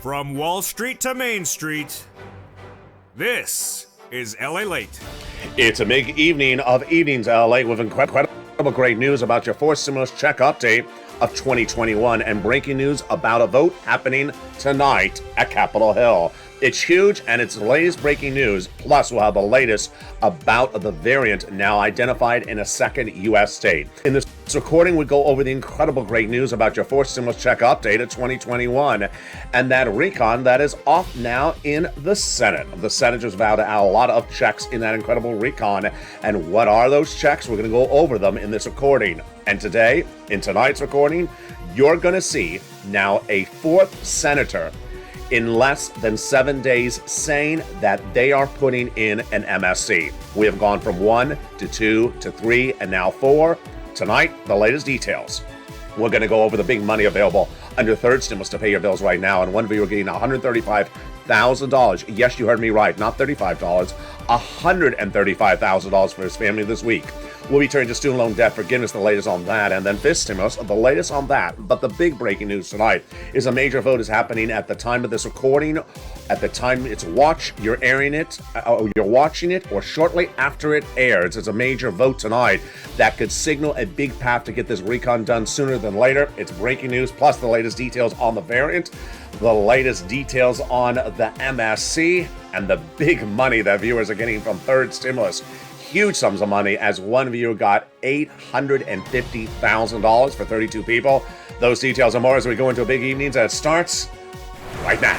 From Wall Street to Main Street, this is LALATE. It's a big evening of evenings, LA, with incredible great news about your fourth stimulus check update of 2021 and breaking news about a vote happening tonight at Capitol Hill. It's huge, and it's the latest breaking news. Plus, we'll have the latest about the variant now identified in a second U.S. state. In this recording, we go over the incredible great news about your fourth stimulus check update of 2021 and that recon that is off now in the Senate. The senators vowed to add a lot of checks in that incredible recon. And what are those checks? We're going to go over them in this recording. And today, in tonight's recording, you're going to see now a fourth senator in less than 7 days saying that they are putting in an MSC. We have gone from 1 to 2 to 3 and now 4. Tonight, the latest details. We're going to go over the big money available under third stimulus to pay your bills right now. And one of you are getting $135,000. Yes, you heard me right, not $35. $135,000 for his family this week. We'll be turning to student loan debt forgiveness, the latest on that, and then fifth stimulus, the latest on that. But the big breaking news tonight is a major vote is happening at the time of this recording. At the time it's you're airing it, you're watching it, or shortly after it airs. It's a major vote tonight that could signal a big path to get this recon done sooner than later. It's breaking news, plus the latest details on the variant, the latest details on the MSC, and the big money that viewers are getting from third stimulus. Huge sums of money, as one viewer got $850,000 for 32 people. Those details and more as we go into a big evenings, and it starts right now.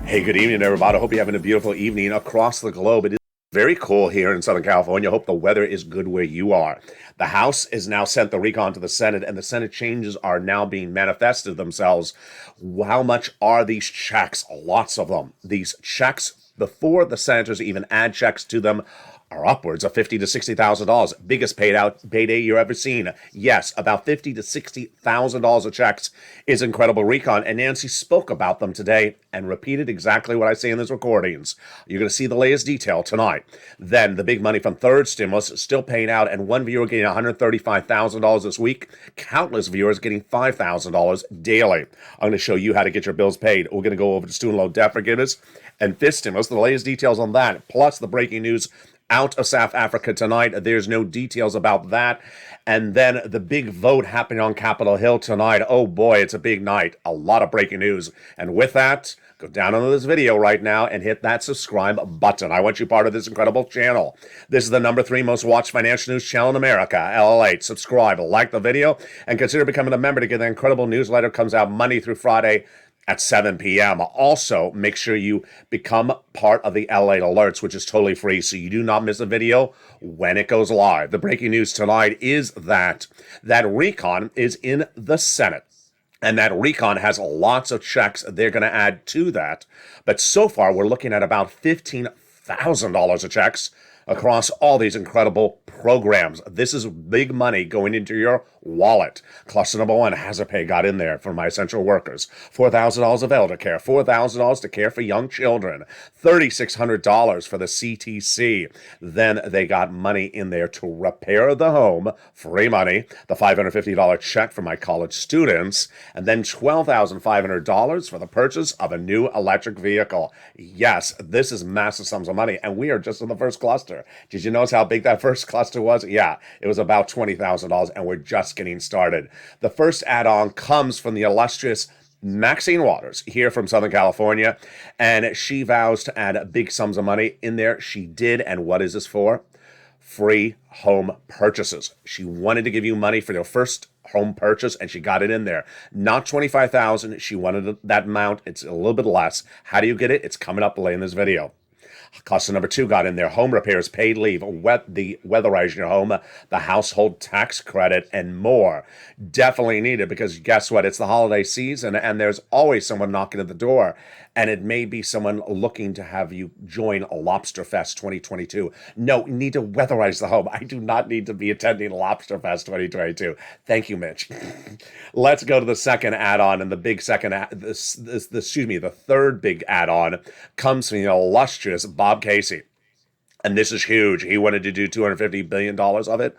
Hey, good evening, everybody. I hope you're having a beautiful evening across the globe. It is very cool here in Southern California. I hope the weather is good where you are. The House has now sent the recon to the Senate, and the Senate changes are now being manifested themselves. How much are these checks? Lots of them. These checks, before the senators even add checks to them, are upwards of $50,000 to $60,000. Biggest payday you've ever seen. Yes, about $50,000 to $60,000 of checks is incredible recon. And Nancy spoke about them today and repeated exactly what I say in these recordings. You're going to see the latest detail tonight. Then the big money from third stimulus is still paying out, and one viewer getting $135,000 this week. Countless viewers getting $5,000 daily. I'm going to show you how to get your bills paid. We're going to go over to student loan debt forgiveness and fifth stimulus, the latest details on that, plus the breaking news out of South Africa tonight. There's no details about that. And then the big vote happening on Capitol Hill tonight. Oh boy, it's a big night. A lot of breaking news. And with that, go down on this video right now and hit that subscribe button. I want you part of this incredible channel. This is the number 3 most watched financial news channel in America, LALATE. Subscribe, like the video, and consider becoming a member to get the incredible newsletter. Comes out Monday through Friday at 7 p.m. Also, make sure you become part of the LALATE Alerts, which is totally free, so you do not miss a video when it goes live. The breaking news tonight is that recon is in the Senate, and that recon has lots of checks they're going to add to that. But so far, we're looking at about $15,000 of checks across all these incredible programs. This is big money going into your wallet. Cluster number 1, hazard pay got in there for my essential workers. $4,000 of elder care, $4,000 to care for young children, $3,600 for the CTC. Then they got money in there to repair the home, free money, the $550 check for my college students, and then $12,500 for the purchase of a new electric vehicle. Yes, this is massive sums of money, and we are just in the first cluster. Did you notice how big that first cluster was? Yeah, it was about $20,000, and we're just getting started. The first add-on comes from the illustrious Maxine Waters here from Southern California, and she vows to add big sums of money in there. She did, and what is this for? Free home purchases. She wanted to give you money for your first home purchase, and she got it in there. Not $25,000. She wanted that amount. It's a little bit less. How do you get it? It's coming up later in this video. Cluster number 2 got in there. Home repairs, paid leave, the weatherizing your home, the household tax credit, and more. Definitely needed, because guess what? It's the holiday season, and there's always someone knocking at the door. and it may be someone looking to have you join Lobster Fest 2022. No, you need to weatherize the home. I do not need to be attending Lobster Fest 2022. Thank you, Mitch. Let's go to the second add-on, and the big second, the third big add-on comes from the illustrious Bob Casey. And this is huge. He wanted to do $250 billion of it.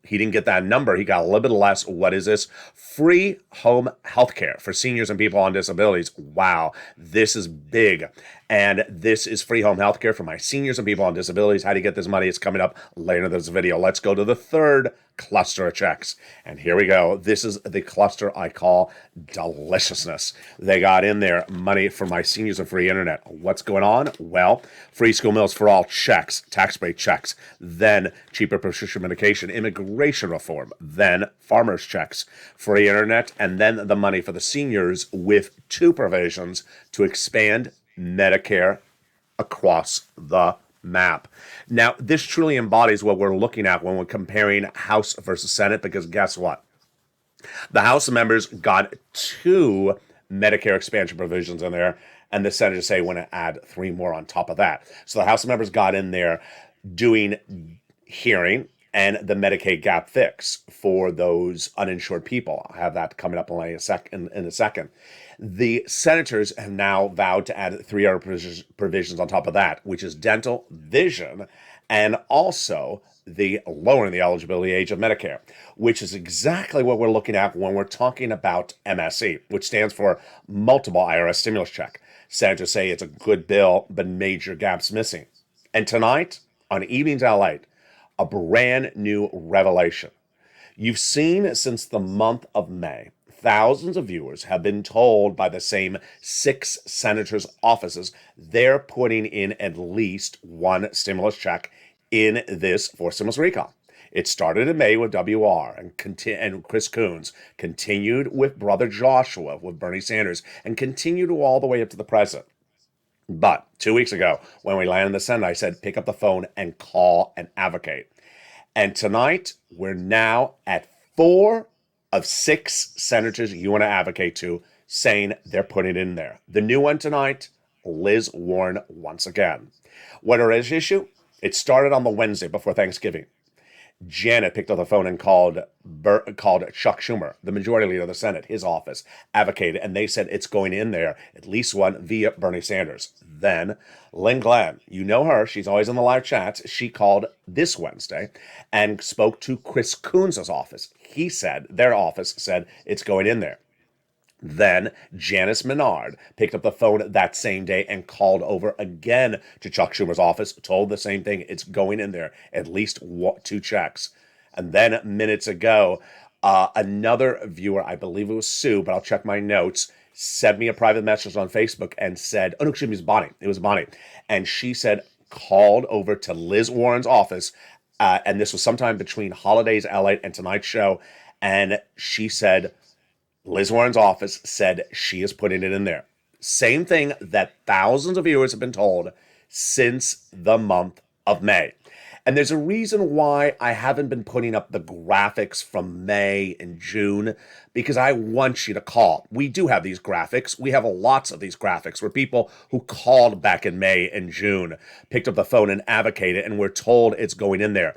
He didn't get that number. He got a little bit less. What is this? Free home health care for seniors and people on disabilities. Wow, this is big. And this is free home health care for my seniors and people on disabilities. How do you get this money? It's coming up later in this video. Let's go to the third cluster of checks. And here we go. This is the cluster I call deliciousness. They got in there money for my seniors and free internet. What's going on? Well, free school meals for all checks, tax break checks, then cheaper prescription medication, immigration reform, then farmers checks, free internet, and then the money for the seniors with two provisions to expand Medicare across the map. Now, this truly embodies what we're looking at when we're comparing House versus Senate, because guess what? The House members got two Medicare expansion provisions in there, and the senators say want to add three more on top of that. So the House members got in there doing hearing and the Medicaid gap fix for those uninsured people. I'll have that coming up in a second. The senators have now vowed to add three other provisions on top of that, which is dental, vision, and also the lowering the eligibility age of Medicare, which is exactly what we're looking at when we're talking about MSC, which stands for multiple IRS stimulus check. Senators say it's a good bill, but major gaps missing. And tonight, on Evenings LALATE, a brand new revelation. You've seen since the month of May, thousands of viewers have been told by the same 6 senators' offices they're putting in at least one stimulus check in this for stimulus recall. It started in May with WR and Chris Coons, continued with Brother Joshua with Bernie Sanders, and continued all the way up to the president. But 2 weeks ago, when we landed in the Senate, I said, pick up the phone and call and advocate. And tonight, we're now at 4 of 6 senators you want to advocate to saying they're putting it in there. The new one tonight, Liz Warren once again. What is the issue? It started on the Wednesday before Thanksgiving. Janet picked up the phone and called Chuck Schumer, the majority leader of the Senate, his office, advocated, and they said it's going in there, at least one, via Bernie Sanders. Then Lynn Glenn, you know her, she's always in the live chats, she called this Wednesday and spoke to Chris Coons' office. He said, their office said it's going in there. Then Janice Menard picked up the phone that same day and called over again to Chuck Schumer's office, told the same thing, it's going in there, at least 2 checks. And then minutes ago, another viewer, I believe it was Sue, but I'll check my notes, sent me a private message on Facebook and said, oh no, excuse me, it was Bonnie. It was Bonnie. And she said, called over to Liz Warren's office, and this was sometime between Holidays LA and tonight's show, and she said, Liz Warren's office said she is putting it in there. Same thing that thousands of viewers have been told since the month of May. And there's a reason why I haven't been putting up the graphics from May and June, because I want you to call. We do have these graphics. We have lots of these graphics where people who called back in May and June picked up the phone and advocated and were told it's going in there.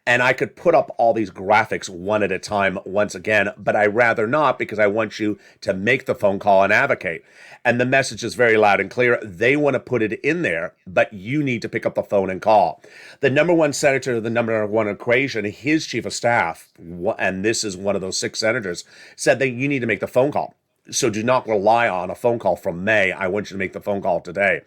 And I could put up all these graphics one at a time once again, but I rather not because I want you to make the phone call and advocate. And the message is very loud and clear. They want to put it in there, but you need to pick up the phone and call. The number one senator, the number one equation, his chief of staff, and this is one of those 6 senators, said that you need to make the phone call. So do not rely on a phone call from May. I want you to make the phone call today.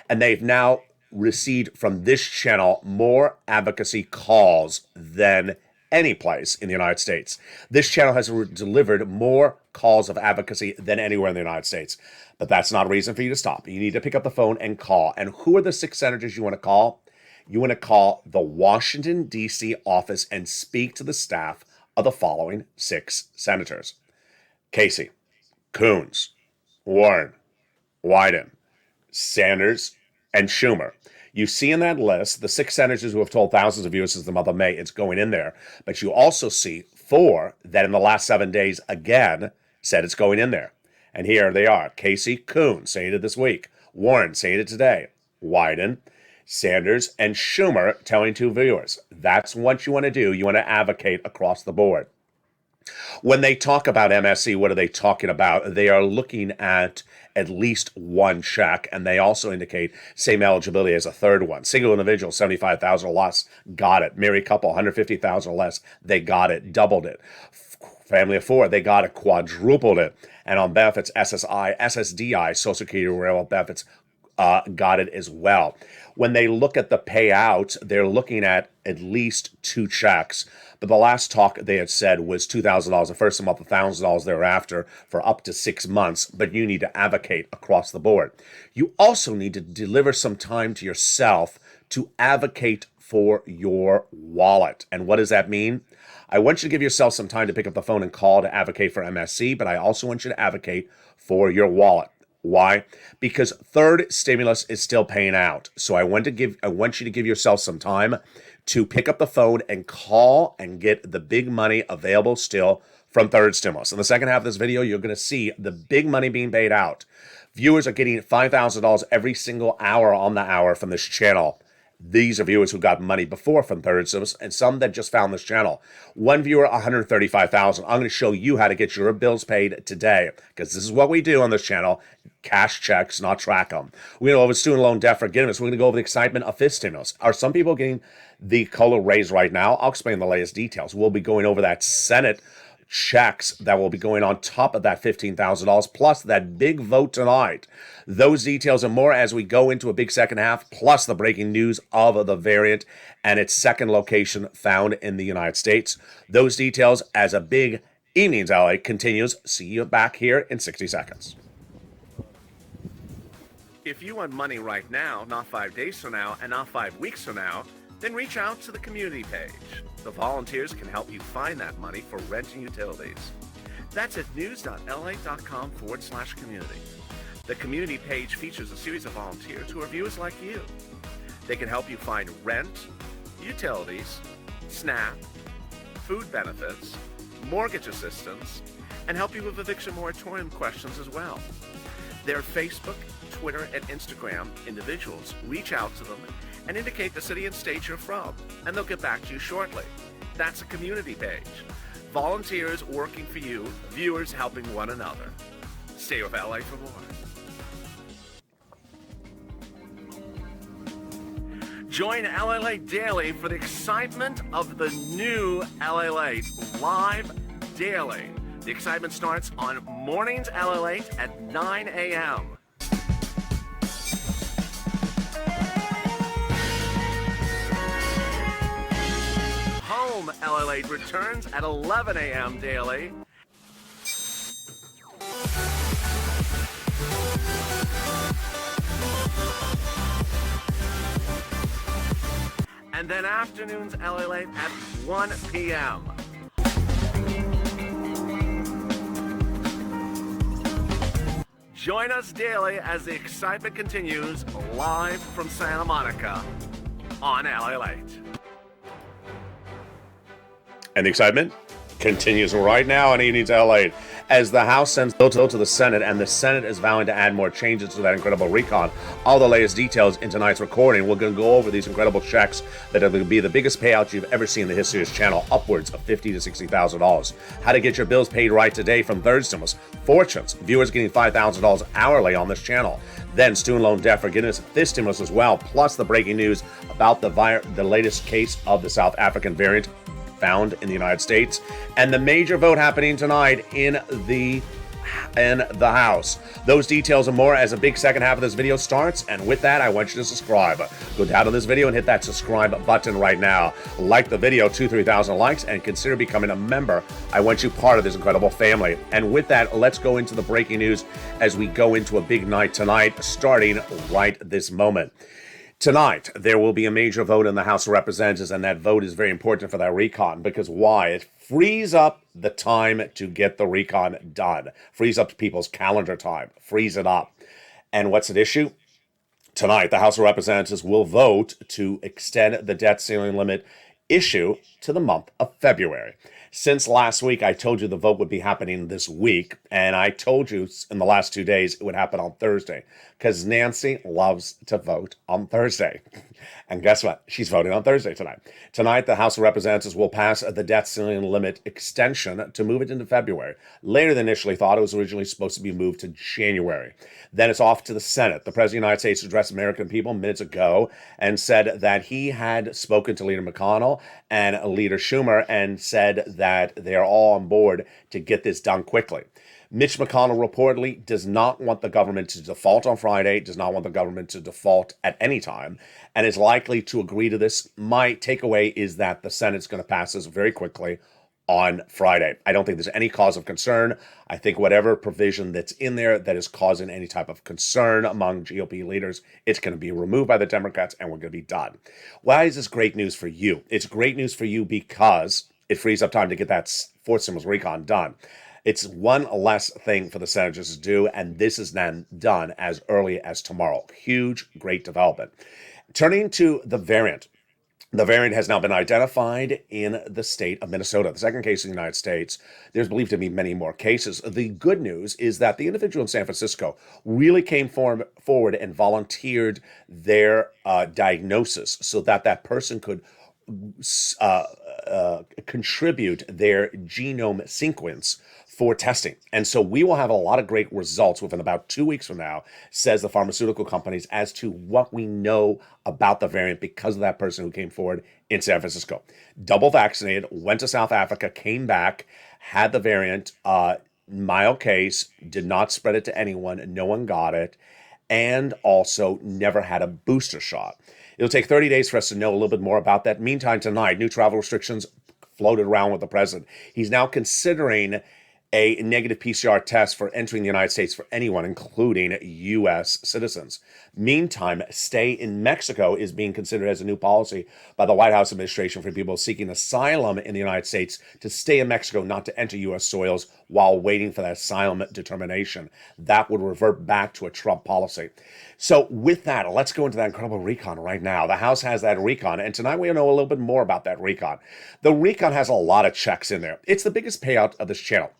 And they've now received from this channel more advocacy calls than any place in the United States. This channel has delivered more calls of advocacy than anywhere in the United States. But that's not a reason for you to stop. You need to pick up the phone and call. And who are the 6 senators you want to call? You want to call the Washington, D.C. office and speak to the staff of the following 6 senators: Casey, Coons, Warren, Wyden, Sanders, and Schumer. You see in that list the 6 senators who have told thousands of viewers since the month of May it's going in there. But you also see 4 that in the last 7 days again said it's going in there. And here they are: Casey, Coons saying it this week, Warren saying it today. Wyden, Sanders, and Schumer telling two viewers. That's what you want to do. You want to advocate across the board. When they talk about MSC, what are they talking about? They are looking at least one check, and they also indicate same eligibility as a third one. Single individual, 75,000 or less, got it. Married couple, 150,000 or less, they got it, doubled it. Family of four, they got it, quadrupled it. And on benefits, SSI, SSDI, Social Security Railroad benefits, got it as well. When they look at the payout, they're looking at least two checks. But the last talk they had said was $2,000 the first month, $1,000 thereafter for up to 6 months. But you need to advocate across the board. You also need to deliver some time to yourself to advocate for your wallet. And what does that mean? I want you to give yourself some time to pick up the phone and call to advocate for MSC, but I also want you to advocate for your wallet. Why? Because third stimulus is still paying out. So I want you to give yourself some time to pick up the phone and call and get the big money available still from third stimulus. In the second half of this video, you're going to see the big money being paid out. Viewers are getting $5,000 every single hour on the hour from this channel. These are viewers who got money before from third stimulus and some that just found this channel. One viewer, $135,000. I'm going to show you how to get your bills paid today, because this is what we do on this channel. Cash checks, not track them. We're going to go over student loan debt forgiveness. We're going to go over the excitement of fifth stimulus. Are some people getting the COLA raise right now? I'll explain the latest details. We'll be going over that Senate checks that will be going on top of that $15,000 plus that big vote tonight. Those details and more as we go into a big second half, plus the breaking news of the variant and its second location found in the United States. Those details as a big Evenings LA continues. See you back here in 60 seconds. If you want money right now, not 5 days from now, and not 5 weeks from now, then reach out to the community page. The volunteers can help you find that money for rent and utilities. That's at news.la.com/community. The community page features a series of volunteers who are viewers like you. They can help you find rent, utilities, SNAP, food benefits, mortgage assistance, and help you with eviction moratorium questions as well. Their Facebook, Twitter, and Instagram individuals reach out to them and indicate the city and state you're from, and they'll get back to you shortly. That's a community page. Volunteers working for you, viewers helping one another. Stay with LA for more. Join LALATE Daily for the excitement of the new LALATE live daily. The excitement starts on Mornings LALATE at 9 a.m. Home LALATE returns at 11 a.m. daily. And then afternoons LALATE at 1 p.m. Join us daily as the excitement continues live from Santa Monica on LALATE. And the excitement continues right now on Evenings LA as the House sends bill to the Senate, and the Senate is vowing to add more changes to that incredible recon. All the latest details in tonight's recording. We're going to go over these incredible checks that are going to be the biggest payouts you've ever seen in the history of this channel, upwards of $50,000 to $60,000. How to get your bills paid right today from third stimulus. Fortunes, viewers getting $5,000 hourly on this channel. Then student loan debt forgiveness, fifth stimulus as well, plus the breaking news about the latest case of the South African variant found in the United States, and the major vote happening tonight in the House. Those details and more as a big second half of this video starts. And with that, I want you to subscribe. Go down to this video and hit that subscribe button right now. Like the video, 2,000-3,000 likes, and consider becoming a member. I want you part of this incredible family. And with that, let's go into the breaking news as we go into a big night tonight, starting right this moment. Tonight, there will be a major vote in the House of Representatives, and that vote is very important for that recon. Because why? It frees up the time to get the recon done. Frees up people's calendar time. Frees it up. And what's at issue? Tonight, the House of Representatives will vote to extend the debt ceiling limit issue to the month of February. Since last week, I told you the vote would be happening this week, and I told you in the last 2 days it would happen on Thursday because Nancy loves to vote on Thursday. And guess what? She's voting on Thursday tonight. Tonight, the House of Representatives will pass the debt ceiling limit extension to move it into February. Later than initially thought, it was originally supposed to be moved to January. Then it's off to the Senate. The President of the United States addressed American people minutes ago and said that he had spoken to Leader McConnell and Leader Schumer and said that they are all on board to get this done quickly. Mitch McConnell reportedly does not want the government to default on Friday, does not want the government to default at any time, and is likely to agree to this. My takeaway is that the Senate's going to pass this very quickly on Friday. I don't think there's any cause of concern. I think whatever provision that's in there that is causing any type of concern among GOP leaders, it's going to be removed by the Democrats and we're going to be done. Why is this great news for you? It's great news for you because it frees up time to get that fourth stimulus recon done. It's one less thing for the senators to do, and this is then done as early as tomorrow. Huge, great development. Turning to the variant. The variant has now been identified in the state of Minnesota, the second case in the United States. There's believed to be many more cases. The good news is that the individual in San Francisco really came forward and volunteered their diagnosis so that that person could contribute their genome sequence for testing. And so we will have a lot of great results within about 2 weeks from now, says the pharmaceutical companies, as to what we know about the variant because of that person who came forward in San Francisco. Double vaccinated, went to South Africa, came back, had the variant, mild case, did not spread it to anyone, no one got it, and also never had a booster shot. It'll take 30 days for us to know a little bit more about that. Meantime, tonight, new travel restrictions floated around with the president. He's now considering a negative PCR test for entering the United States for anyone, including U.S. citizens. Meantime, stay in Mexico is being considered as a new policy by the White House administration for people seeking asylum in the United States to stay in Mexico, not to enter U.S. soils while waiting for that asylum determination. That would revert back to a Trump policy. So with that, let's go into that incredible recon right now. The House has that recon, and tonight we'll know a little bit more about that recon. The recon has a lot of checks in there. It's the biggest payout of this channel.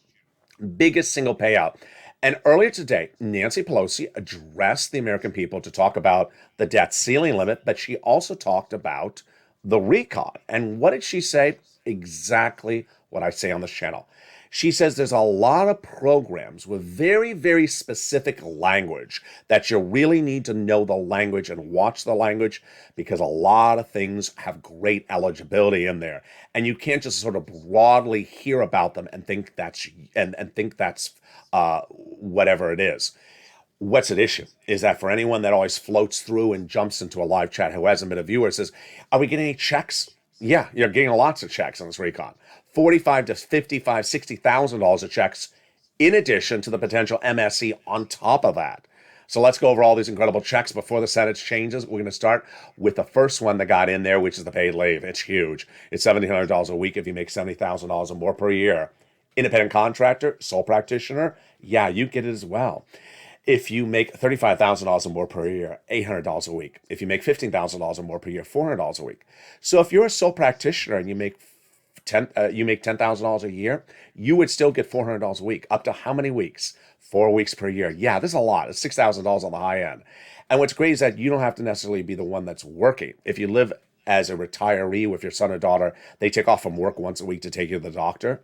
Biggest single payout. And earlier today, Nancy Pelosi addressed the American people to talk about the debt ceiling limit, but she also talked about the recon. And what did she say? Exactly what I say on this channel. She says there's a lot of programs with very, very specific language that you really need to know the language and watch the language because a lot of things have great eligibility in there. And you can't just sort of broadly hear about them and think that's whatever it is. What's at issue is that for anyone that always floats through and jumps into a live chat who hasn't been a viewer, says, are we getting any checks? Yeah, you're getting lots of checks on this recon. $45,000 to $55,000, $60,000 of checks in addition to the potential MSC on top of that. So let's go over all these incredible checks before the Senate changes. We're going to start with the first one that got in there, which is the paid leave. It's huge. It's $1,700 a week if you make $70,000 or more per year. Independent contractor, sole practitioner, yeah, you get it as well. If you make $35,000 or more per year, $800 a week. If you make $15,000 or more per year, $400 a week. So if you're a sole practitioner and you make $10,000 a year, you would still get $400 a week. Up to how many weeks? 4 weeks per year. Yeah, this is a lot. It's $6,000 on the high end. And what's great is that you don't have to necessarily be the one that's working. If you live as a retiree with your son or daughter, they take off from work once a week to take you to the doctor.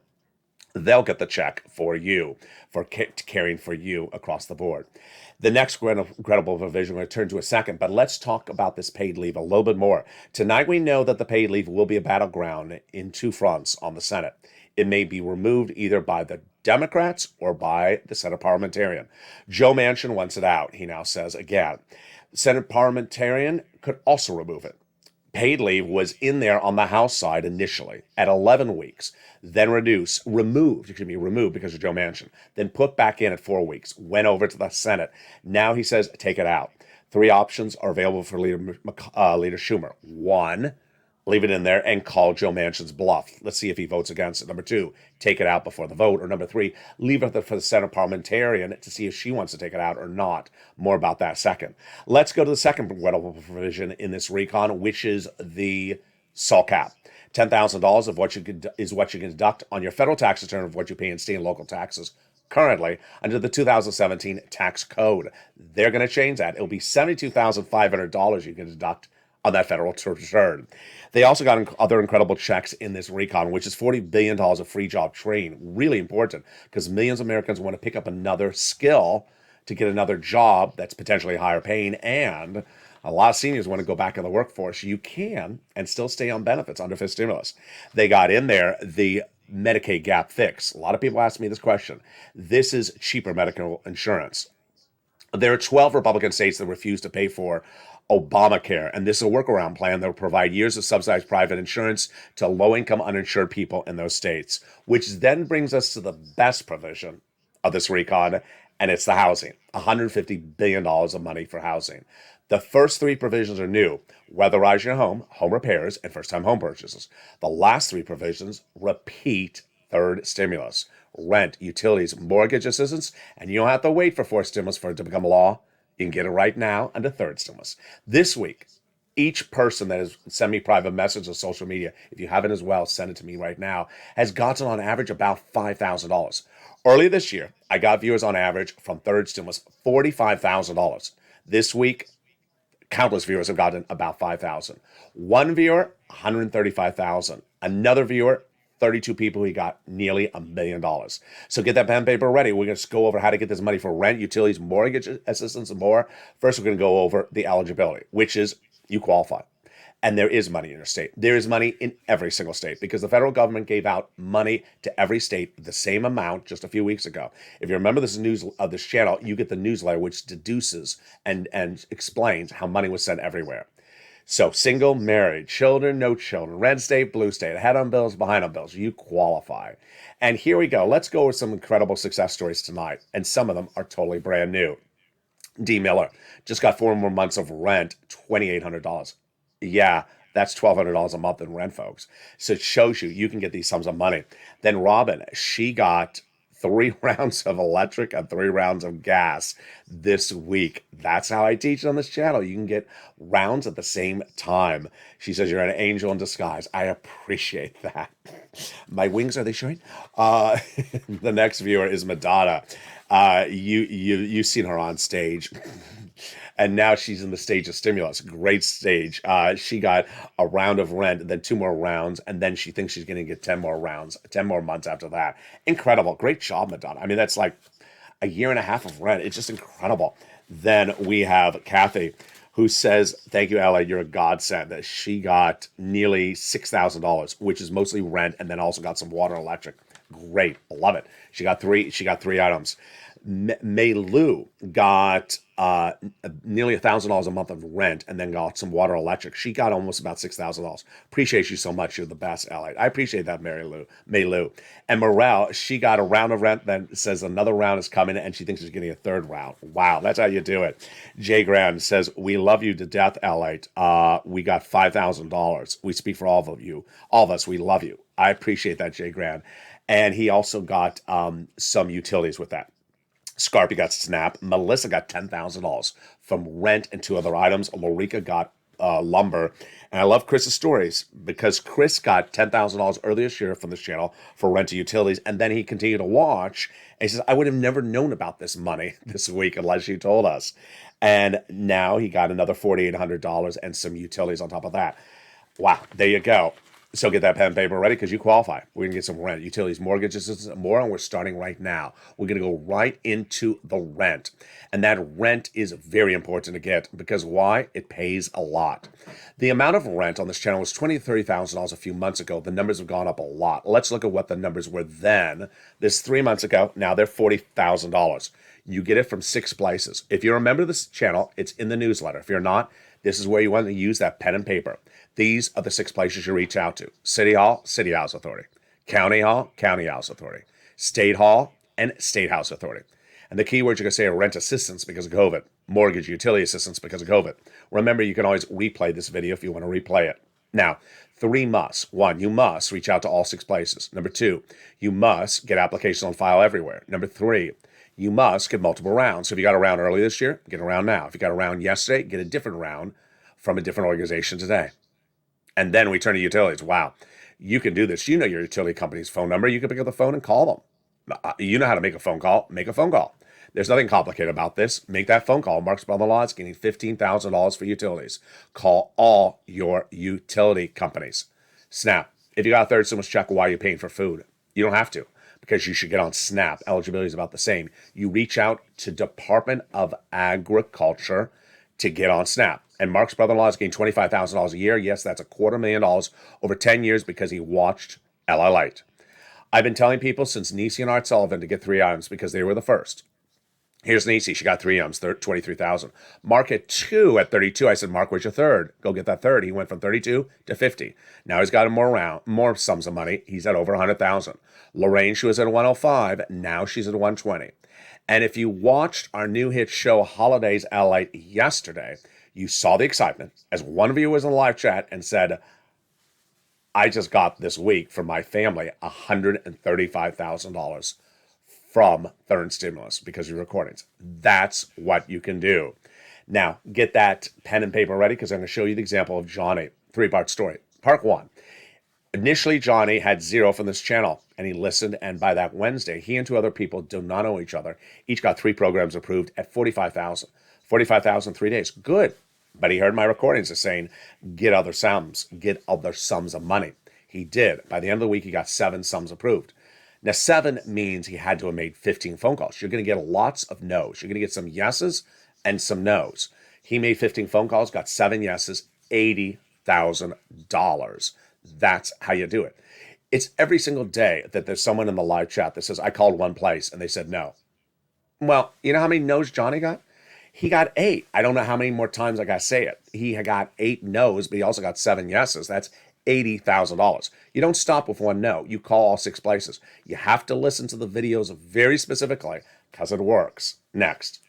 They'll get the check for you, for caring for you across the board. The next incredible provision we're going to turn to a second, but let's talk about this paid leave a little bit more. Tonight we know that the paid leave will be a battleground in two fronts on the Senate. It may be removed either by the Democrats or by the Senate parliamentarian. Joe Manchin wants it out, he now says again. Senate parliamentarian could also remove it. Paid leave was in there on the House side initially at 11 weeks, then removed because of Joe Manchin, then put back in at 4 weeks, went over to the Senate. Now he says, take it out. 3 options are available for Leader Schumer. 1, leave it in there and call Joe Manchin's bluff. Let's see if he votes against it. Number 2, take it out before the vote. Or number 3, leave it for the Senate parliamentarian to see if she wants to take it out or not. More about that second. Let's go to the second regrettable provision in this recon, which is the SALT cap. $10,000 of what is what you can deduct on your federal tax return of what you pay in state and local taxes currently under the 2017 tax code. They're going to change that. It'll be $72,500 you can deduct on that federal return. They also got other incredible checks in this recon, which is $40 billion of free job training. Really important because millions of Americans want to pick up another skill to get another job that's potentially higher paying, and a lot of seniors want to go back in the workforce. You can and still stay on benefits under FIS stimulus. They got in there the Medicaid gap fix. A lot of people ask me this question. This is cheaper medical insurance. There are 12 Republican states that refuse to pay for Obamacare, and this is a workaround plan that will provide years of subsidized private insurance to low-income uninsured people in those states, which then brings us to the best provision of this recon, and it's the housing. $150 billion of money for housing. The first three provisions are new: weatherize your home, home repairs, and first-time home purchases. The last three provisions repeat third stimulus: rent, utilities, mortgage assistance, and you don't have to wait for fourth stimulus for it to become law. You can get it right now under third stimulus. This week, each person that has sent me private message on social media, if you haven't as well, send it to me right now, has gotten on average about $5,000. Earlier this year, I got viewers on average from third stimulus $45,000. This week, countless viewers have gotten about $5,000. One viewer, $135,000. Another viewer, 32 people who got nearly $1 million. So get that pen and paper ready. We're going to go over how to get this money for rent, utilities, mortgage assistance, and more. First, we're going to go over the eligibility, which is you qualify. And there is money in your state. There is money in every single state because the federal government gave out money to every state the same amount just a few weeks ago. If you remember this news of this channel, you get the newsletter which deduces and explains how money was sent everywhere. So single, married, children, no children, red state, blue state, ahead on bills, behind on bills, you qualify. And here we go. Let's go with some incredible success stories tonight. And some of them are totally brand new. D. Miller just got 4 more months of rent, $2,800. Yeah, that's $1,200 a month in rent, folks. So it shows you can get these sums of money. Then Robin, she got 3 rounds of electric and 3 rounds of gas this week. That's how I teach on this channel. You can get rounds at the same time. She says you're an angel in disguise. I appreciate that. My wings, are they showing? The next viewer is Madonna. You've seen her on stage. And now she's in the stage of stimulus. Great stage. She got a round of rent, then 2 more rounds, and then she thinks she's going to get 10 more rounds, 10 more months after that. Incredible. Great job, Madonna. I mean, that's like a year and a half of rent. It's just incredible. Then we have Kathy, who says, thank you, Ella, you're a godsend. That she got nearly $6,000, which is mostly rent, and then also got some water and electric. Great. Love it. She got three items. May Lou got nearly $1,000 a month of rent and then got some water and electric. She got almost about $6,000. Appreciate you so much. You're the best, Ally. I appreciate that, May Lou. And Morel, she got a round of rent, then says another round is coming, and she thinks she's getting a 3rd round. Wow, that's how you do it. Jay Graham says, we love you to death, Ally. We got $5,000. We speak for all of you. All of us, we love you. I appreciate that, Jay Graham. And he also got some utilities with that. Scarpy got SNAP. Melissa got $10,000 from rent and 2 other items. Lorica got lumber. And I love Chris's stories because Chris got $10,000 earlier this year from this channel for rent and utilities. And then he continued to watch. And he says, I would have never known about this money this week unless you told us. And now he got another $4,800 and some utilities on top of that. Wow, there you go. So get that pen and paper ready because you qualify. We're going to get some rent, utilities, mortgage assistance, and more, and we're starting right now. We're going to go right into the rent. And that rent is very important to get because why? It pays a lot. The amount of rent on this channel was $20,000 to $30,000 a few months ago. The numbers have gone up a lot. Let's look at what the numbers were then. This 3 months ago. Now they're $40,000. You get it from 6 places. If you're a member of this channel, it's in the newsletter. If you're not, this is where you want to use that pen and paper. These are the 6 places you reach out to. City Hall, City House Authority. County Hall, County House Authority. State Hall, and State House Authority. And the keywords you're going to say are rent assistance because of COVID. Mortgage utility assistance because of COVID. Remember, you can always replay this video if you want to replay it. Now, 3 musts. 1, you must reach out to all 6 places. Number 2, you must get applications on file everywhere. Number 3, you must get multiple rounds. So if you got a round early this year, get a round now. If you got a round yesterday, get a different round from a different organization today. And then we turn to utilities. Wow. You can do this. You know your utility company's phone number. You can pick up the phone and call them. You know how to make a phone call. Make a phone call. There's nothing complicated about this. Make that phone call. Mark's brother-in-law is getting $15,000 for utilities. Call all your utility companies. Snap. If you got a third stimulus check, why are you paying for food? You don't have to, because you should get on SNAP. Eligibility is about the same. You reach out to Department of Agriculture to get on SNAP. And Mark's brother-in-law is getting $25,000 a year. Yes, that's $250,000 over 10 years because he watched LALATE. I've been telling people since Nisi and Art Sullivan to get 3 items because they were the first. Here's Nisi. She got 3 items, 23,000. Mark had 2 at 32. I said, Mark, where's your third? Go get that third. He went from 32 to 50. Now he's got more sums of money. He's at over 100,000. Lorraine, she was at 105. Now she's at 120. And if you watched our new hit show, Holidays LALATE, yesterday, you saw the excitement as one of you was in the live chat and said, I just got this week from my family $135,000 from third stimulus because of your recordings. That's what you can do. Now, get that pen and paper ready because I'm going to show you the example of Johnny. 3-part story. Part 1. Initially, Johnny had 0 from this channel, and he listened, and by that Wednesday, he and 2 other people do not know each other. Each got 3 programs approved at 45,000. 45,000, 3 days. Good. But he heard my recordings of saying, get other sums of money. He did. By the end of the week, he got 7 sums approved. Now, 7 means he had to have made 15 phone calls. You're going to get lots of no's. You're going to get some yeses and some no's. He made 15 phone calls, got 7 yeses, $80,000. That's how you do it. It's every single day that there's someone in the live chat that says, I called one place and they said no. Well, you know how many no's Johnny got? He got 8. I don't know how many more times I got to say it. He got 8 no's, but he also got 7 yeses. That's $80,000. You don't stop with 1 no. You call all 6 places. You have to listen to the videos very specifically because it works. Next.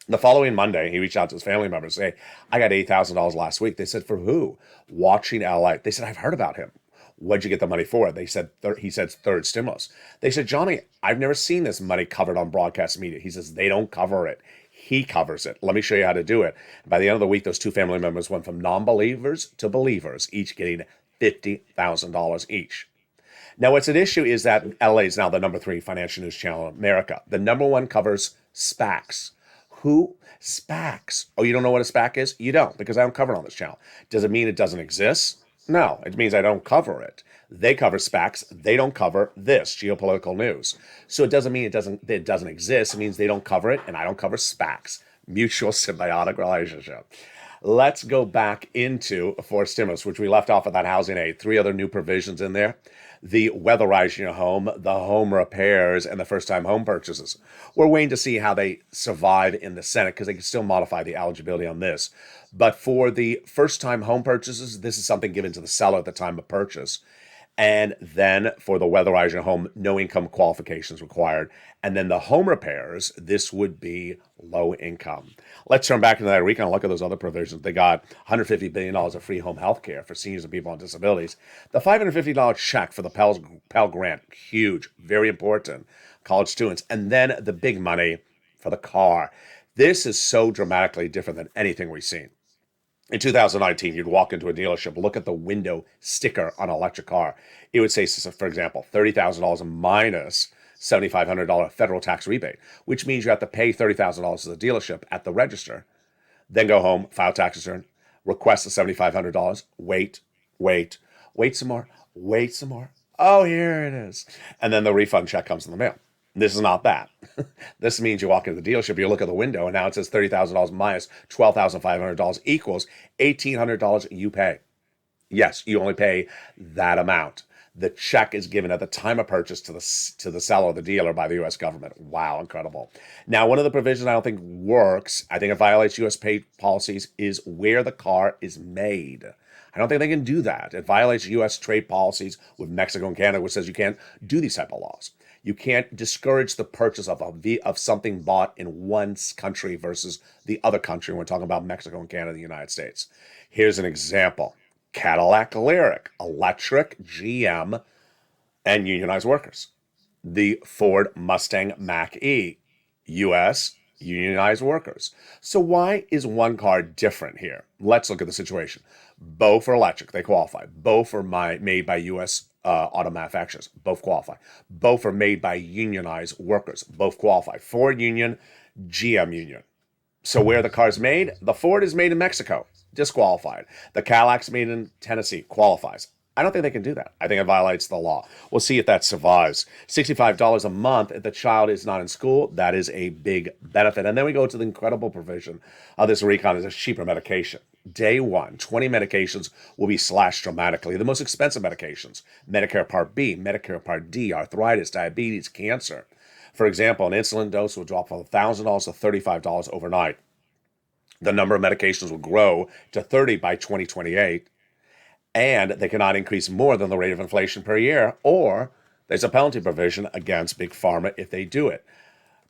The following Monday, he reached out to his family members and say, I got $8,000 last week. They said, for who? Watching LA. They said, I've heard about him. What'd you get the money for? They said, he said third stimulus. They said, Johnny, I've never seen this money covered on broadcast media. He says, they don't cover it. He covers it. Let me show you how to do it. By the end of the week, those 2 family members went from non-believers to believers, each getting $50,000 each. Now, what's at issue is that LA is now the number 3 financial news channel in America. The number 1 covers SPACs. Who? SPACs. Oh, you don't know what a SPAC is? You don't, because I don't cover it on this channel. Does it mean it doesn't exist? No, it means I don't cover it. They cover SPACs. They don't cover this geopolitical news. So it doesn't mean it doesn't exist. It means they don't cover it, and I don't cover SPACs. Mutual symbiotic relationship. Let's go back into fourth stimulus, which we left off at that housing aid. 3 other new provisions in there. The weatherizing your home, the home repairs, and the first-time home purchases. We're waiting to see how they survive in the Senate because they can still modify the eligibility on this. But for the first-time home purchases, this is something given to the seller at the time of purchase. And then for the weatherizing your home, no income qualifications required. And then the home repairs, this would be low income. Let's turn back into that recon and look at those other provisions. They got $150 billion of free home health care for seniors and people on disabilities. The $550 check for the Pell Grant, huge, very important, college students. And then the big money for the car. This is so dramatically different than anything we've seen. In 2019, you'd walk into a dealership, look at the window sticker on an electric car. It would say, for example, $30,000 minus $7,500 federal tax rebate, which means you have to pay $30,000 to the dealership at the register, then go home, file tax return, request the $7,500, wait some more. Oh, here it is. And then the refund check comes in the mail. This is not that. This means you walk into the dealership, you look at the window, and now it says $30,000 minus $12,500 equals $1,800 you pay. Yes, you only pay that amount. The check is given at the time of purchase to the seller or the dealer by the U.S. government. Wow, incredible. Now, one of the provisions I don't think works, I think it violates U.S. trade policies, is where the car is made. I don't think they can do that. It violates U.S. trade policies with Mexico and Canada, which says you can't do these type of laws. You can't discourage the purchase of something bought in one country versus the other country. We're talking about Mexico and Canada, the United States. Here's an example. Cadillac Lyriq, electric, GM, and unionized workers. The Ford Mustang Mach-E, U.S., unionized workers. So why is one car different here? Let's look at the situation. Both are electric. They qualify. Both are made by U.S. Auto manufacturers. Both qualify. Both are made by unionized workers. Both qualify. Ford union, GM union. So where are the cars made? The Ford is made in Mexico. Disqualified. The Cadillac's made in Tennessee. Qualifies. I don't think they can do that. I think it violates the law. We'll see if that survives. $65 a month if the child is not in school. That is a big benefit. And then we go to the incredible provision of this recon is a cheaper medication. Day one, 20 medications will be slashed dramatically. The most expensive medications, Medicare Part B, Medicare Part D, arthritis, diabetes, cancer. For example, an insulin dose will drop from $1,000 to $35 overnight. The number of medications will grow to 30 by 2028. And they cannot increase more than the rate of inflation per year, or there's a penalty provision against Big Pharma if they do it.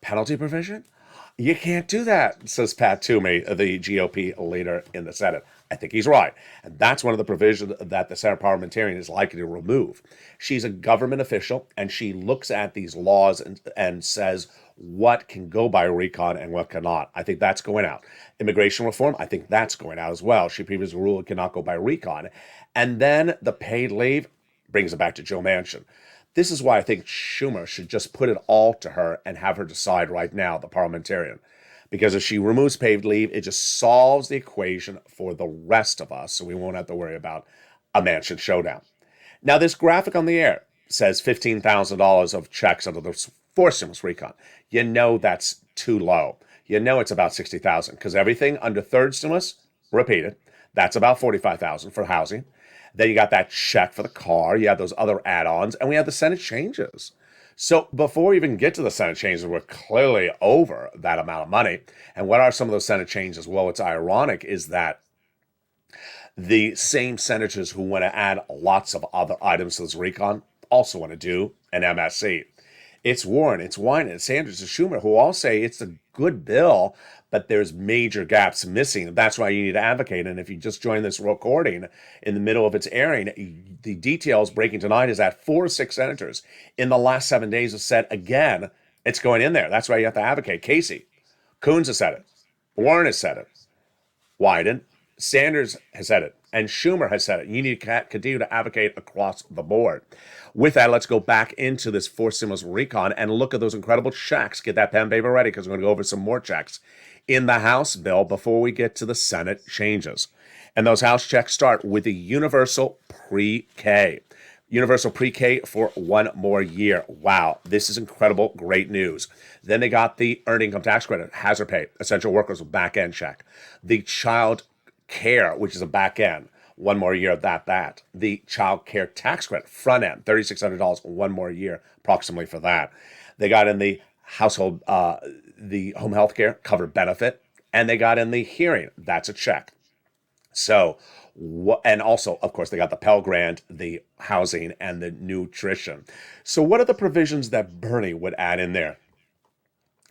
Penalty provision? You can't do that, says Pat Toomey, the GOP leader in the Senate. I think he's right. And that's one of the provisions that the Senate parliamentarian is likely to remove. She's a government official, and she looks at these laws and says what can go by recon and what cannot. I think that's going out. Immigration reform, I think that's going out as well. She previously ruled it cannot go by recon. And then the paid leave brings it back to Joe Manchin. This is why I think Schumer should just put it all to her and have her decide right now, the parliamentarian. Because if she removes paid leave, it just solves the equation for the rest of us, so we won't have to worry about a Manchin showdown. Now, this graphic on the air says $15,000 of checks under the forced stimulus recon. You know that's too low. You know it's about $60,000 because everything under third stimulus, repeated, that's about $45,000 for housing. Then you got that check for the car. You have those other add-ons, and we have the Senate changes. So before we even get to the Senate changes, we're clearly over that amount of money. And what are some of those Senate changes? Well, what's ironic is that the same senators who want to add lots of other items to this recon also want to do an MSC. It's Warren, it's Wyden, it's Sanders, it's Schumer, who all say it's a good bill, but there's major gaps missing. That's why you need to advocate. And if you just join this recording in the middle of its airing, the details breaking tonight is that 4 or 6 senators in the last 7 days have said, again, it's going in there. That's why you have to advocate. Casey, Coons has said it. Warren has said it. Wyden, Sanders has said it. And Schumer has said it. You need to continue to advocate across the board. With that, let's go back into this forced stimulus recon and look at those incredible checks. Get that pen and paper ready because we're going to go over some more checks in the House bill before we get to the Senate changes. And those House checks start with the universal pre-K. Universal pre-K for 1 more year. Wow, this is incredible, great news. Then they got the earned income tax credit, hazard pay, essential workers with back end check. The child care, which is a back end, 1 more year of that. The child care tax credit, front end, $3,600, 1 more year approximately for that. They got in the household, the home health care covered benefit, and they got in the hearing. That's a check. So, and also, of course, they got the Pell Grant, the housing, and the nutrition. So what are the provisions that Bernie would add in there?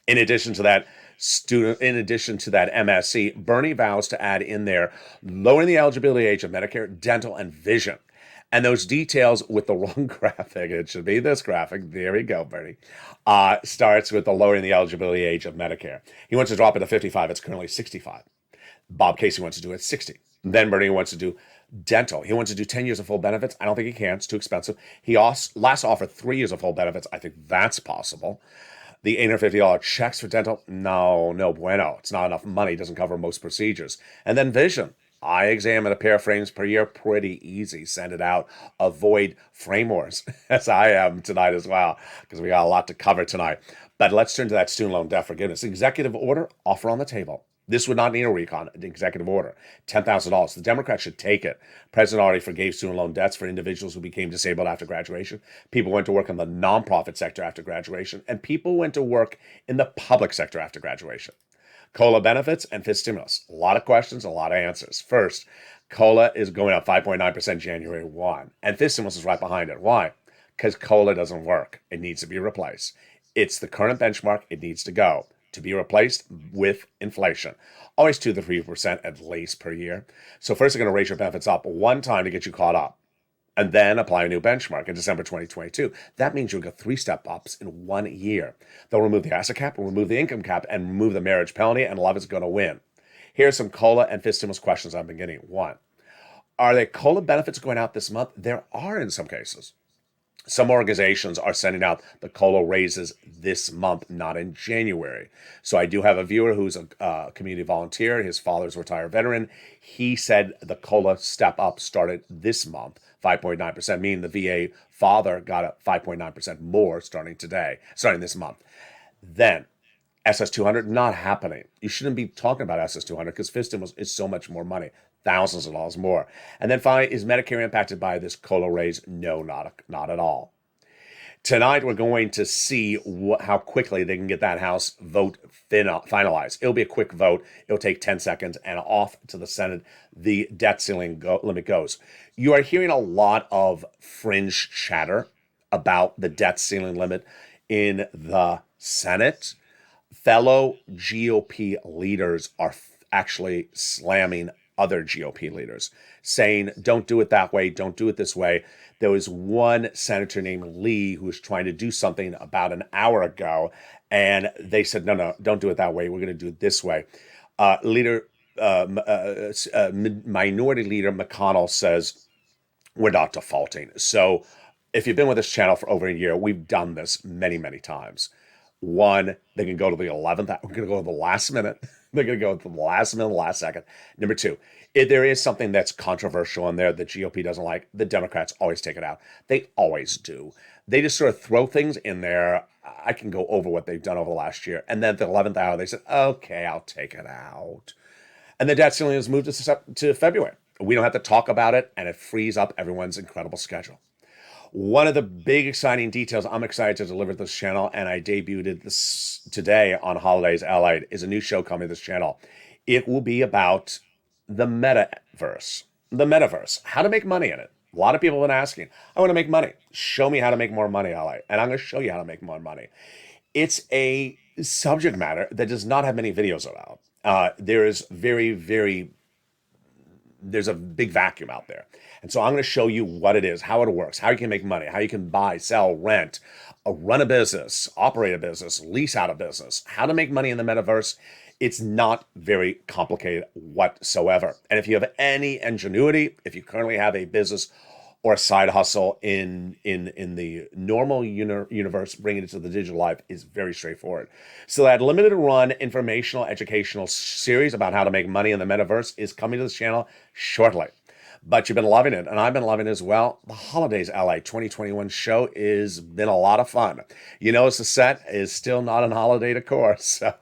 In addition to that MSC, Bernie vows to add in there lowering the eligibility age of Medicare, dental, and vision. And those details with the wrong graphic, it should be this graphic, there we go, Bernie, starts with the lowering the eligibility age of Medicare. He wants to drop it to 55, it's currently 65. Bob Casey wants to do it at 60. Then Bernie wants to do dental. He wants to do 10 years of full benefits. I don't think he can, it's too expensive. He last offered 3 years of full benefits. I think that's possible. The $850 checks for dental, no bueno. It's not enough money. It doesn't cover most procedures. And then vision. Eye exam and a pair of frames per year, pretty easy. Send it out. Avoid frame wars, as I am tonight as well, because we got a lot to cover tonight. But let's turn to that student loan debt forgiveness. Executive order, offer on the table. This would not need a recon, an executive order. $10,000. The Democrats should take it. President already forgave student loan debts for individuals who became disabled after graduation. People went to work in the nonprofit sector after graduation, and people went to work in the public sector after graduation. COLA benefits and FIT stimulus. A lot of questions, a lot of answers. First, COLA is going up 5.9% January 1, and FIT stimulus is right behind it. Why? Because COLA doesn't work. It needs to be replaced. It's the current benchmark. It needs to go. To be replaced with inflation. Always 2 to 3% at least per year. So first they're going to raise your benefits up 1 time to get you caught up. and then apply a new benchmark in December 2022. That means you'll get 3 step-ups in 1 year. They'll remove the asset cap, remove the income cap, and remove the marriage penalty, and love is going to win. Here's some COLA and FIT stimulus questions I've been getting. 1, are there COLA benefits going out this month? There are in some cases. Some organizations are sending out the COLA raises this month, not in January. So I do have a viewer who's a community volunteer. His father's a retired veteran. He said the COLA step up started this month, 5.9%, meaning the VA father got a 5.9% more starting this month. Then SS200, not happening. You shouldn't be talking about SS200 because FIT stimulus is so much more money, thousands of dollars more. And then finally, is Medicare impacted by this COLA raise? No, not at all. Tonight, we're going to see how quickly they can get that House vote finalized. It'll be a quick vote. It'll take 10 seconds, and off to the Senate, the debt ceiling limit goes. You are hearing a lot of fringe chatter about the debt ceiling limit in the Senate. Fellow GOP leaders are actually slamming other GOP leaders, saying, don't do it that way, don't do it this way. There was one senator named Lee who was trying to do something about an hour ago, and they said, no, don't do it that way. We're going to do it this way. Minority Leader McConnell says, we're not defaulting. So if you've been with this channel for over a year, we've done this many, many times. 1, they can go to the 11th. We're going to go to the last minute. They're going to go to the last minute, the last second. Number 2, if there is something that's controversial in there that GOP doesn't like, the Democrats always take it out. They always do. They just sort of throw things in there. I can go over what they've done over the last year. And then at the 11th hour, they said, okay, I'll take it out. And the debt ceiling is moved to February. We don't have to talk about it, and it frees up everyone's incredible schedule. One of the big exciting details I'm excited to deliver to this channel, and I debuted this today on Holidays LALATE, is a new show coming to this channel. It will be about the metaverse. The metaverse, how to make money in it. A lot of people have been asking, I want to make money. Show me how to make more money, LA. And I'm going to show you how to make more money. It's a subject matter that does not have many videos about. There's a big vacuum out there. And so I'm going to show you what it is, how it works, how you can make money, how you can buy, sell, rent, run a business, operate a business, lease out a business, how to make money in the metaverse. It's not very complicated whatsoever. And if you have any ingenuity, if you currently have a business or a side hustle in the normal universe, bringing it to the digital life is very straightforward. So that limited run informational, educational series about how to make money in the metaverse is coming to this channel shortly. But you've been loving it, and I've been loving it as well. The Holidays LA 2021 show has been a lot of fun. You notice the set is still not in holiday decor. So,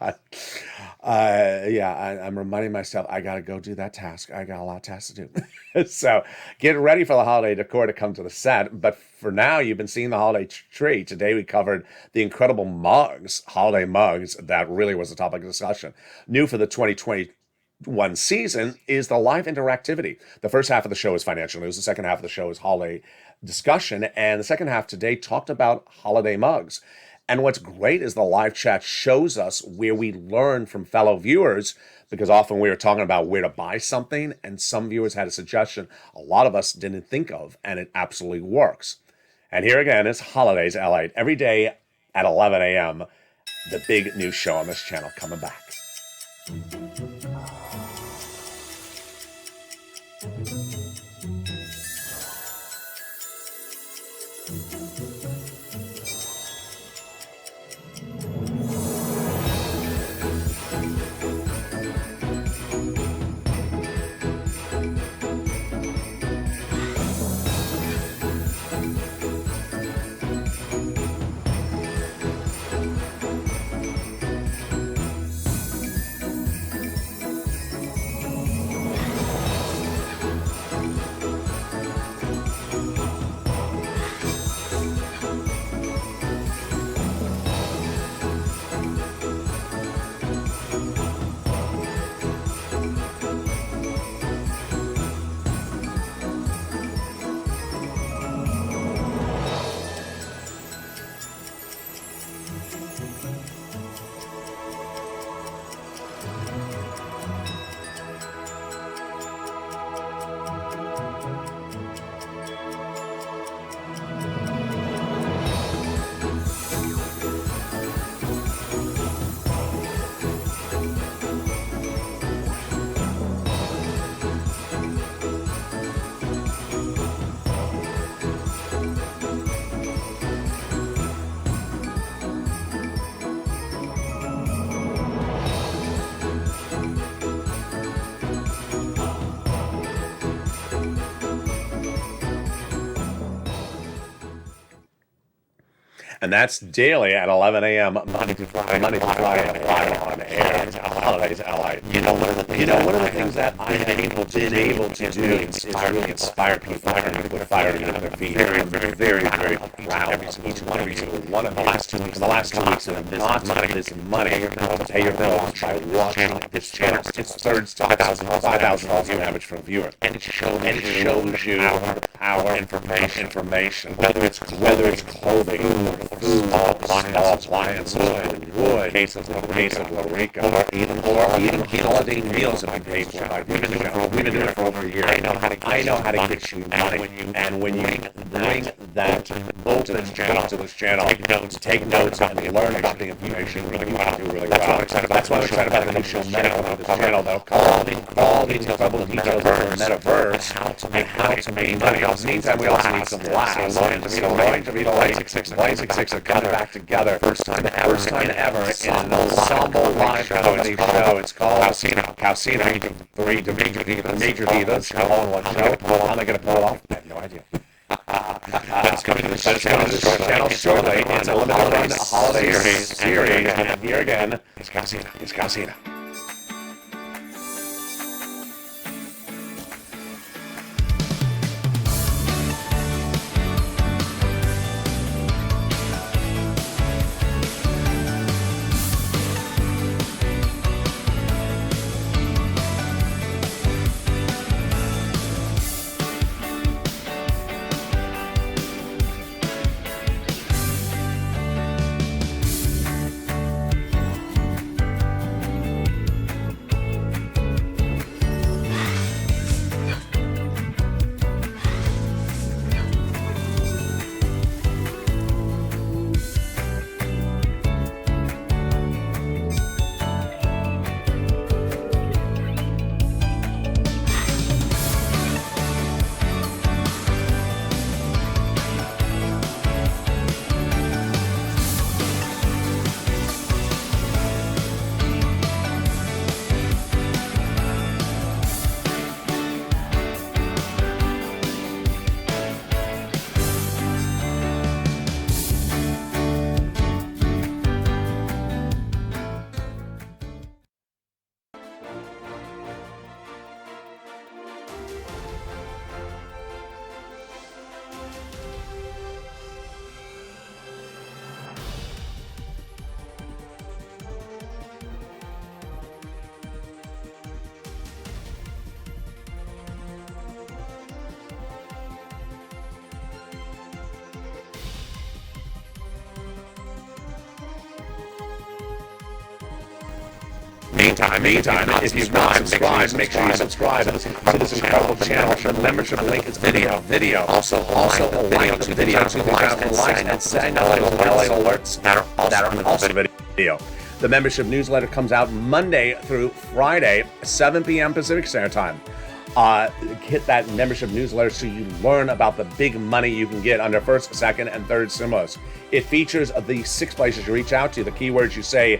I'm reminding myself, I got to go do that task. I got a lot of tasks to do. So get ready for the holiday decor to come to the set. But for now, you've been seeing the holiday tree. Today, we covered the incredible mugs, holiday mugs. That really was the topic of discussion. New for the 2021 season is the live interactivity. The first half of the show is financial news. The second half of the show is holiday discussion. And the second half today talked about holiday mugs. And what's great is the live chat shows us where we learn from fellow viewers, because often we were talking about where to buy something, and some viewers had a suggestion a lot of us didn't think of, and it absolutely works. And here again is Holidays LA, every day at 11 a.m., the big new show on this channel coming back. And that's daily at 11 a.m. Monday through Friday, live on air. Holidays LA. You know, one of the things that I have been able to do is really inspire people and put fire into their feet. I'm very proud of each and every single one of you. In the last 2 weeks, and not this money to pay your bills by watching this channel. It's third $5,000 you average for a viewer. And it shows you the power information. Whether it's clothing, food, small appliances, wood, case of Larica, or even holiday meals that I pay for. We've been doing it for over a year. I know how to get you money. And when you bring that boat to this channel, take notes and learn about the information, you can do really well. That's why I'm excited about the new show, Medical, on this channel. They'll cover all the details of the metaverse and how to make money. In the meantime, we also need some laughs. So Lloyd to read LALATE 666 are coming back together. First time ever in an ensemble live comedy show. It's called Calcino. Three major divas all in one show. How are they going to pull it off? I have no idea. That's coming to the channel shortly in a limited run holiday series. And here again is Calcino. Meantime, if you've not subscribed, make sure you subscribe to this incredible channel. The membership link is video. Also like the video, like and send LALATE alerts that are also video. The membership newsletter comes out Monday through Friday, 7 p.m. Pacific Standard Time. Hit that membership newsletter so you learn about the big money you can get under first, second, and third stimulus. It features the 6 places you reach out to, the keywords you say,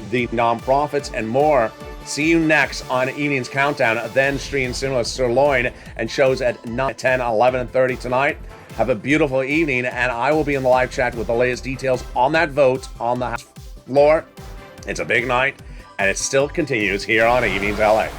the nonprofits, and more. See you next on Evening's Countdown, then Stream Stimulus Sirloin, and shows at 9, 10, 11, and 30 tonight. Have a beautiful evening, and I will be in the live chat with the latest details on that vote on the House floor. It's a big night, and it still continues here on Evenings LA.